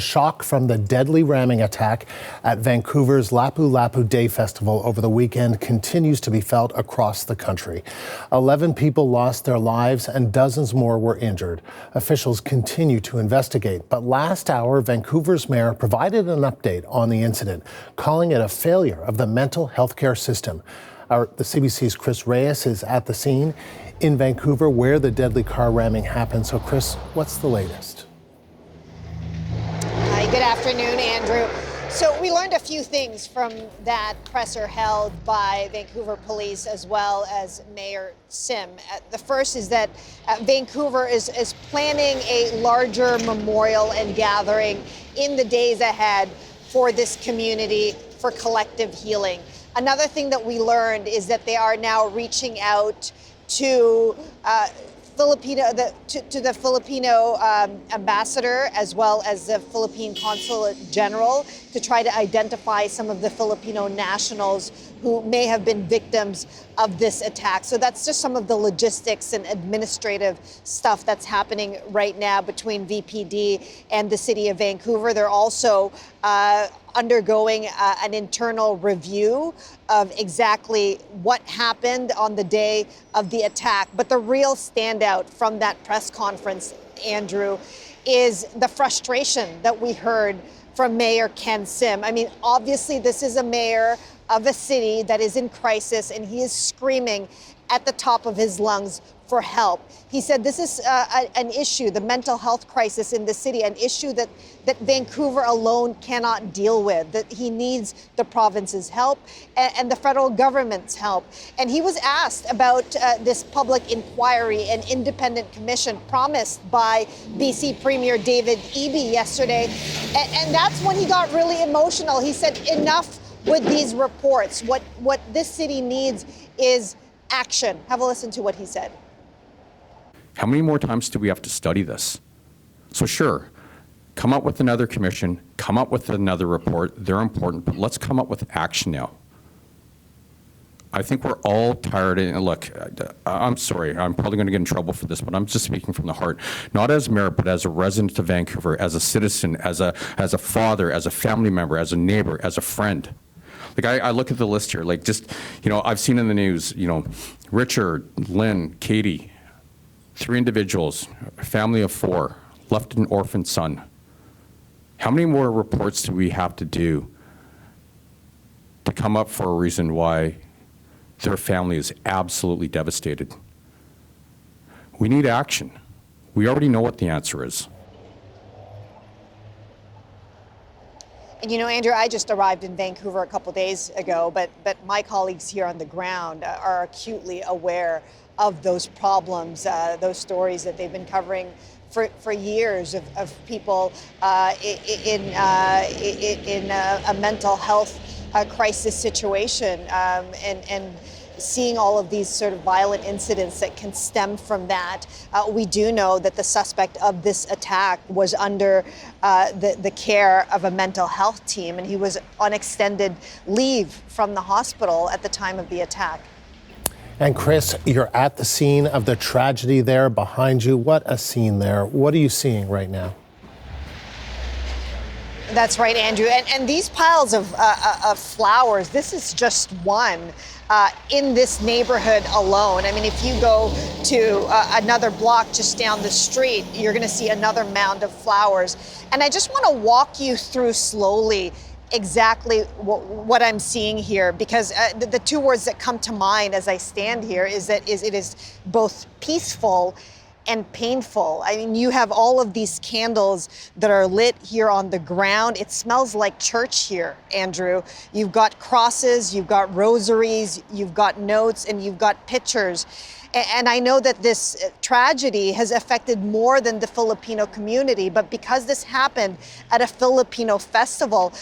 Shock from the deadly ramming attack at Vancouver's Lapu-Lapu Day Festival over the weekend continues to be felt across the country. 11 people lost their lives and dozens more were injured. Officials continue to investigate, but last hour, Vancouver's mayor provided an update on the incident, calling it a failure of the mental health care system. The CBC's Chris Reyes is at the scene in Vancouver where the deadly car ramming happened. So Chris, what's the latest? Good afternoon, Andrew. So we learned a few things from that presser held by Vancouver Police as well as Mayor Sim. The first is that Vancouver is planning a larger memorial and gathering in the days ahead for this community for collective healing. Another thing that we learned is that they are now reaching out to the Filipino ambassador as well as the Philippine Consulate General to try to identify some of the Filipino nationals who may have been victims of this attack. So that's just some of the logistics and administrative stuff that's happening right now between VPD and the city of Vancouver. They're also undergoing an internal review of exactly what happened on the day of the attack. But the real standout from that press conference, Andrew, is the frustration that we heard from Mayor Ken Sim. I mean, obviously, this is a mayor of a city that is in crisis, and he is screaming at the top of his lungs for help. He said this is an issue, the mental health crisis in the city, an issue that Vancouver alone cannot deal with, that he needs the province's help and the federal government's help. And he was asked about this public inquiry and independent commission promised by BC Premier David Eby yesterday. And that's when he got really emotional. He said, enough with these reports. What this city needs is action. Have a listen to what he said. How many more times do we have to study this? So sure, come up with another commission, come up with another report. They're important, but let's come up with action now. I think we're all tired. And look, I'm sorry, I'm probably going to get in trouble for this, but I'm just speaking from the heart. Not as mayor, but as a resident of Vancouver, as a citizen, as a father, as a family member, as a neighbor, as a friend. Like I look at the list here, like just, I've seen in the news, Richard, Lynn, Katie, 3 individuals, a family of 4, left an orphan son. How many more reports do we have to do to come up for a reason why their family is absolutely devastated? We need action. We already know what the answer is. And Andrew, I just arrived in Vancouver a couple days ago, but my colleagues here on the ground are acutely aware of those problems, those stories that they've been covering for years of people in a mental health crisis situation, and seeing all of these sort of violent incidents that can stem from that. We do know that the suspect of this attack was under the care of a mental health team, and he was on extended leave from the hospital at the time of the attack. And Chris, you're at the scene of the tragedy there behind you. What a scene there. What are you seeing right now? That's right, Andrew. And these piles of flowers, this is just one in this neighborhood alone. I mean, if you go to another block just down the street, you're going to see another mound of flowers. And I just want to walk you through slowly exactly what I'm seeing here, because the 2 words that come to mind as I stand here is it is both peaceful and painful. I mean, you have all of these candles that are lit here on the ground. It smells like church here, Andrew. You've got crosses, you've got rosaries, you've got notes, and you've got pictures. And I know that this tragedy has affected more than the Filipino community, but because this happened at a Filipino festival,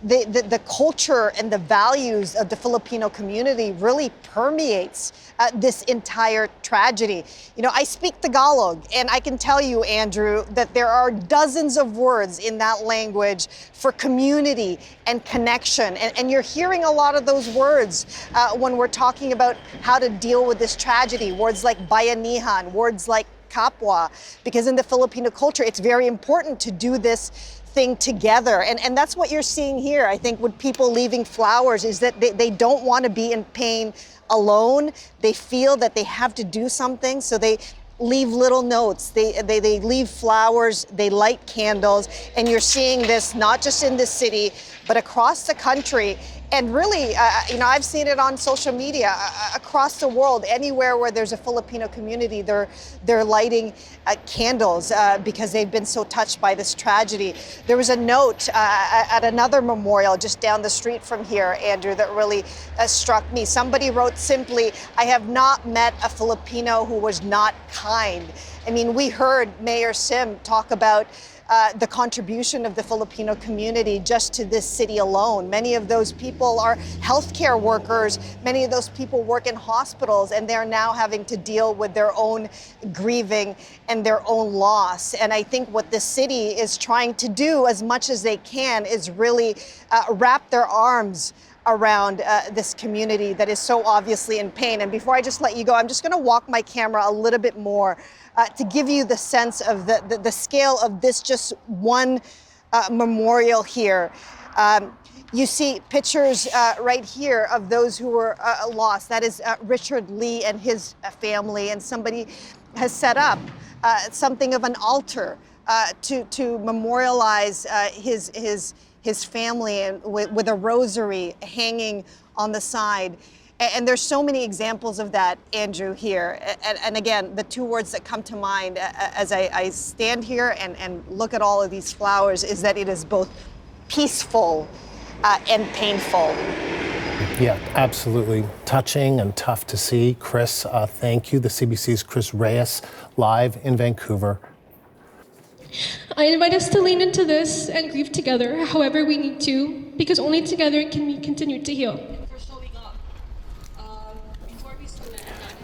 the culture and the values of the Filipino community really permeates this entire tragedy. I speak Tagalog, and I can tell you, Andrew, that there are dozens of words in that language for community and connection. And you're hearing a lot of those words when we're talking about how to deal with this tragedy. Words like bayanihan, words like kapwa, because in the Filipino culture, it's very important to do this thing together. And that's what you're seeing here. I think with people leaving flowers is that they don't want to be in pain alone. They feel that they have to do something, so they leave little notes. They leave flowers, they light candles, and you're seeing this not just in this city, but across the country. And really, I've seen it on social media across the world. Anywhere where there's a Filipino community, they're lighting candles because they've been so touched by this tragedy. There was a note at another memorial just down the street from here, Andrew, that really struck me. Somebody wrote simply, "I have not met a Filipino who was not kind." I mean, we heard Mayor Sim talk about the contribution of the Filipino community just to this city alone. Many of those people are healthcare workers. Many of those people work in hospitals, and they're now having to deal with their own grieving and their own loss. And I think what the city is trying to do as much as they can is really wrap their arms around this community that is so obviously in pain. And before I just let you go, I'm just going to walk my camera a little bit more to give you the sense of the scale of this just one memorial here. You see pictures right here of those who were lost. That is Richard Lee and his family, and somebody has set up something of an altar to memorialize his family, and with a rosary hanging on the side. And there's so many examples of that, Andrew, here. And again, the two words that come to mind as I stand here and look at all of these flowers is that it is both peaceful and painful. Yeah, absolutely. Touching and tough to see. Chris, thank you. The CBC's Chris Reyes, live in Vancouver. I invite us to lean into this and grieve together, however we need to, because only together can we continue to heal.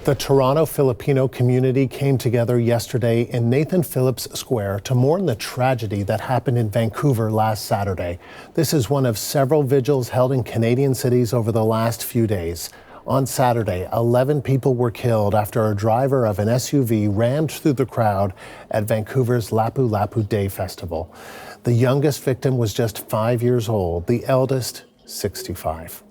The Toronto Filipino community came together yesterday in Nathan Phillips Square to mourn the tragedy that happened in Vancouver last Saturday. This is one of several vigils held in Canadian cities over the last few days. On Saturday, 11 people were killed after a driver of an SUV rammed through the crowd at Vancouver's Lapu-Lapu Day Festival. The youngest victim was just 5 years old, the eldest 65.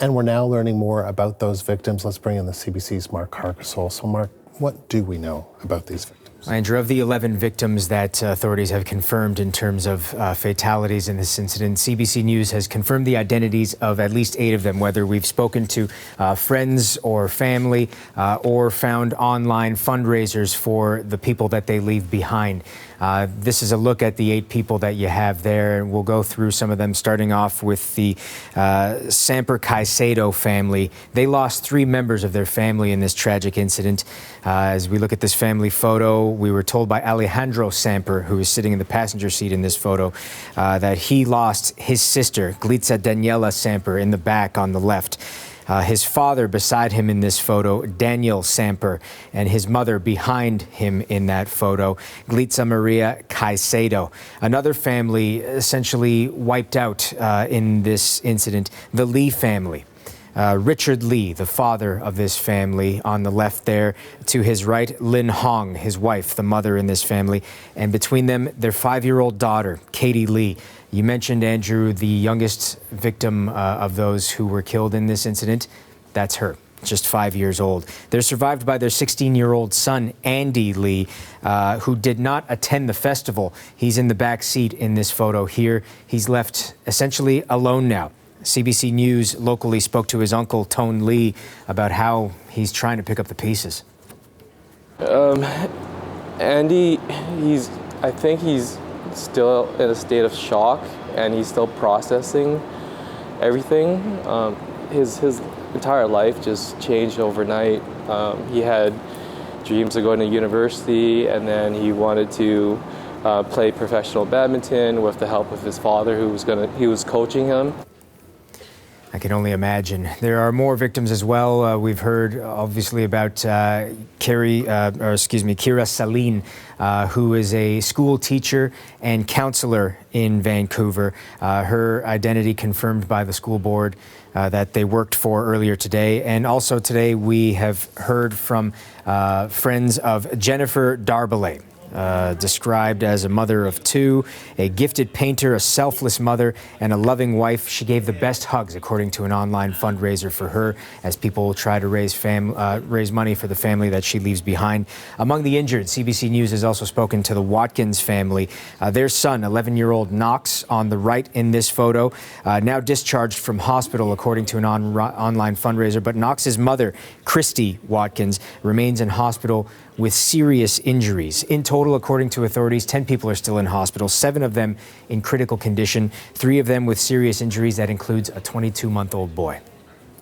And we're now learning more about those victims. Let's bring in the CBC's Mark Carcasole. So Mark, what do we know about these victims? Andrew, of the 11 victims that authorities have confirmed in terms of fatalities in this incident, CBC News has confirmed the identities of at least 8 of them, whether we've spoken to friends or family or found online fundraisers for the people that they leave behind. This is a look at the 8 people that you have there, and we'll go through some of them, starting off with the Samper Caicedo family. They lost 3 members of their family in this tragic incident. As we look at this family photo, we were told by Alejandro Samper, who is sitting in the passenger seat in this photo, that he lost his sister, Glitza Daniela Samper, in the back on the left. His father beside him in this photo, Daniel Samper, and his mother behind him in that photo, Glitza Maria Caicedo. Another family essentially wiped out in this incident, the Lee family. Richard Lee, the father of this family, on the left there. To his right, Lin Hong, his wife, the mother in this family. And between them, their 5-year-old daughter, Katie Lee. You mentioned, Andrew, the youngest victim of those who were killed in this incident. That's her, just 5 years old. They're survived by their 16-year-old son, Andy Lee, who did not attend the festival. He's in the back seat in this photo here. He's left essentially alone now. CBC News locally spoke to his uncle, Tone Lee, about how he's trying to pick up the pieces. Andy, I think he's still in a state of shock, and he's still processing everything. His entire life just changed overnight. He had dreams of going to university, and then he wanted to play professional badminton with the help of his father, he was coaching him. I can only imagine. There are more victims as well. We've heard, obviously, about Kira Saline, who is a school teacher and counselor in Vancouver. Her identity confirmed by the school board that they worked for earlier today. And also today, we have heard from friends of Jennifer Darbalay. described as a mother of two, a gifted painter, a selfless mother, and a loving wife. She gave the best hugs, according to an online fundraiser for her, as people try to raise money for the family that she leaves behind. Among the injured, CBC News has also spoken to the Watkins family. Their son, 11-year-old Knox, on the right in this photo, now discharged from hospital, according to an online fundraiser. But Knox's mother, Christy Watkins, remains in hospital with serious injuries. In total, according to authorities, 10 people are still in hospital, 7 of them in critical condition, 3 of them with serious injuries. That includes a 22-month-old boy.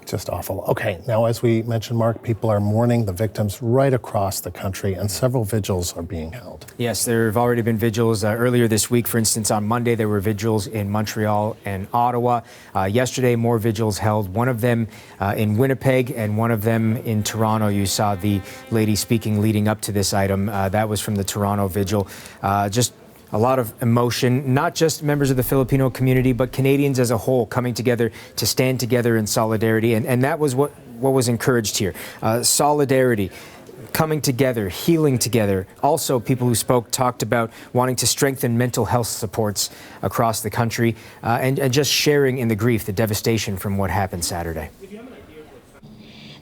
Just awful. Okay, now as we mentioned, Mark, people are mourning the victims right across the country, and several vigils are being held. Yes, there have already been vigils earlier this week. For instance, on Monday, there were vigils in Montreal and Ottawa. Yesterday, more vigils held, one of them in Winnipeg and one of them in Toronto. You saw the lady speaking leading up to this item. That was from the Toronto vigil. Just a lot of emotion, not just members of the Filipino community, but Canadians as a whole coming together to stand together in solidarity. And that was what was encouraged here. Solidarity, coming together, healing together. Also, people who spoke talked about wanting to strengthen mental health supports across the country and just sharing in the grief, the devastation from what happened Saturday.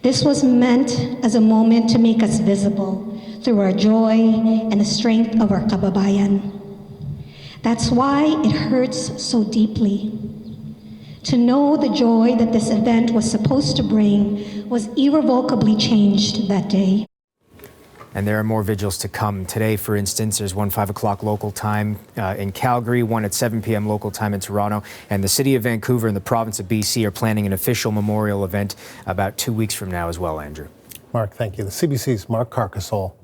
This was meant as a moment to make us visible through our joy and the strength of our kababayan. That's why it hurts so deeply. To know the joy that this event was supposed to bring was irrevocably changed that day. And there are more vigils to come. Today, for instance, there's one 5 o'clock local time in Calgary, one at 7 p.m. local time in Toronto. And the city of Vancouver and the province of BC are planning an official memorial event about 2 weeks from now as well, Andrew. Mark, thank you. The CBC's Mark Carcassole